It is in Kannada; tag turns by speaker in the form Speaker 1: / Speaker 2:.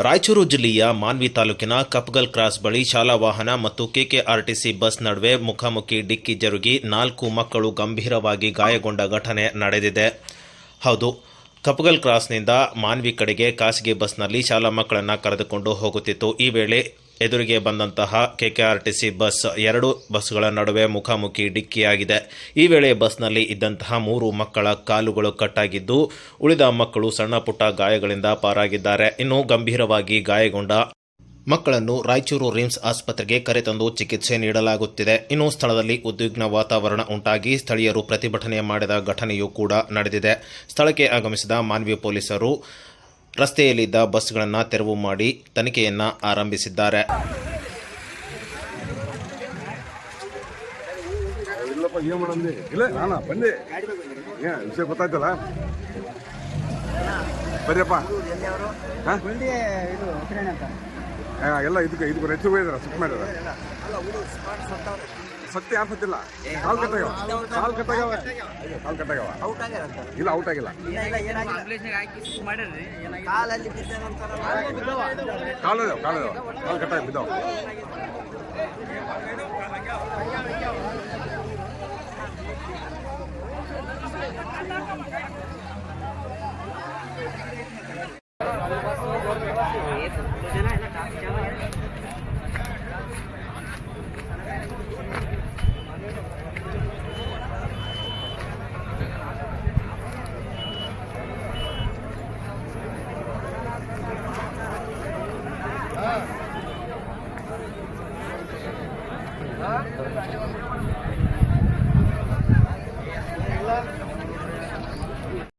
Speaker 1: ರಾಯಚೂರು ಜಿಲ್ಲೆಯ ಮಾನ್ವಿ ತಾಲೂಕಿನ ಕಪ್ಗಲ್ ಕ್ರಾಸ್ ಬಳಿ ಶಾಲಾ ವಾಹನ ಮತ್ತು ಕೆಕೆಆರ್ಟಿಸಿ ಬಸ್ ನಡುವೆ ಮುಖಾಮುಖಿ ಡಿಕ್ಕಿ ಜರುಗಿ 4 ಮಕ್ಕಳು ಗಂಭೀರವಾಗಿ ಗಾಯಗೊಂಡ ಘಟನೆ ನಡೆದಿದೆ. ಹೌದು, ಕಪ್ಗಲ್ ಕ್ರಾಸ್ನಿಂದ ಮಾನ್ವಿ ಕಡೆಗೆ ಖಾಸಗಿ ಬಸ್ನಲ್ಲಿ ಶಾಲಾ ಮಕ್ಕಳನ್ನು ಕರೆದುಕೊಂಡು ಹೋಗುತ್ತಿತ್ತು. ಈ ವೇಳೆ ಎದುರಿಗೆ ಬಂದಂತಹ ಕೆಕೆಆರ್ಟಿಸಿ ಬಸ್ 2 ಬಸ್ಗಳ ನಡುವೆ ಮುಖಾಮುಖಿ ಡಿಕ್ಕಿಯಾಗಿದೆ. ಈ ವೇಳೆ ಬಸ್ನಲ್ಲಿ ಇದ್ದಂತಹ 3 ಮಕ್ಕಳ ಕಾಲುಗಳು ಕಟ್ಟಾಗಿದ್ದು, ಉಳಿದ ಮಕ್ಕಳು ಸಣ್ಣ ಪುಟ್ಟ ಗಾಯಗಳಿಂದ ಪಾರಾಗಿದ್ದಾರೆ. ಇನ್ನು ಗಂಭೀರವಾಗಿ ಗಾಯಗೊಂಡ ಮಕ್ಕಳನ್ನು ರಾಯಚೂರು ರಿಮ್ಸ್ ಆಸ್ಪತ್ರೆಗೆ ಕರೆತಂದು ಚಿಕಿತ್ಸೆ ನೀಡಲಾಗುತ್ತಿದೆ. ಇನ್ನು ಸ್ಥಳದಲ್ಲಿ ಉದ್ವಿಗ್ನ ವಾತಾವರಣ ಉಂಟಾಗಿ ಸ್ಥಳೀಯರು ಪ್ರತಿಭಟನೆ ಮಾಡಿದ ಘಟನೆಯೂ ಕೂಡ ನಡೆದಿದೆ. ಸ್ಥಳಕ್ಕೆ ಆಗಮಿಸಿದ ಮಾನ್ವಿ ಪೊಲೀಸರು ರಸ್ತೆಯಲ್ಲಿದ್ದ ಬಸ್ಗಳನ್ನು ತೆರವು ಮಾಡಿ ತನಿಖೆಯನ್ನು ಆರಂಭಿಸಿದ್ದಾರೆ.
Speaker 2: ಎಲ್ಲ ಇದಕ್ಕೆ ಹೆಚ್ಚು ಹೋಗಿದಾರ ಸುತ್ತ ಮಾಡಿದಾರ ಸತ್ಯ ಯಾರು ಸತ್ತಿಲ್ಲ. ಕಾಲ್ ಕಟ್ಟಾಗವ ಇಲ್ಲ ಔಟ್ ಆಗಿಲ್ಲ. ಕಾಲ್ ಕಟ್ಟಾಗಿ ಬಿದ್ದಾವ.